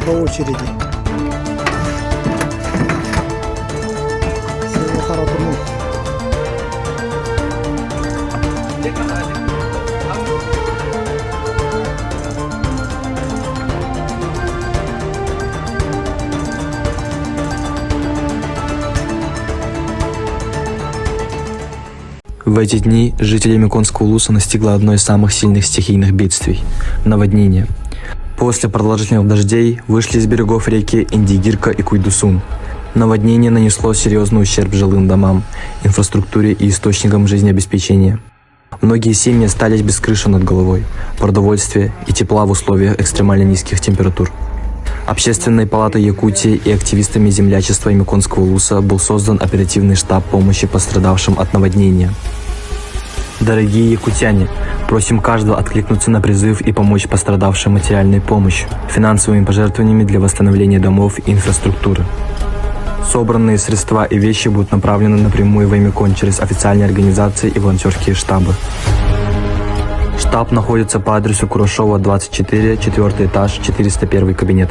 по очереди. Село Харатурну. В эти дни жителей Меконского улуса настигло одно из самых сильных стихийных бедствий – наводнение. После продолжительных дождей вышли из берегов реки Индигирка и Куйдусун. Наводнение нанесло серьезный ущерб жилым домам, инфраструктуре и источникам жизнеобеспечения. Многие семьи остались без крыши над головой, продовольствия и тепла в условиях экстремально низких температур. Общественной палатой Якутии и активистами землячества Меконского улуса был создан оперативный штаб помощи пострадавшим от наводнения. Дорогие якутяне, просим каждого откликнуться на призыв и помочь пострадавшим материальной помощью, финансовыми пожертвованиями для восстановления домов и инфраструктуры. Собранные средства и вещи будут направлены напрямую в Мекон через официальные организации и волонтерские штабы. Штаб находится по адресу Курашова, 24, 4 этаж, 401 кабинет.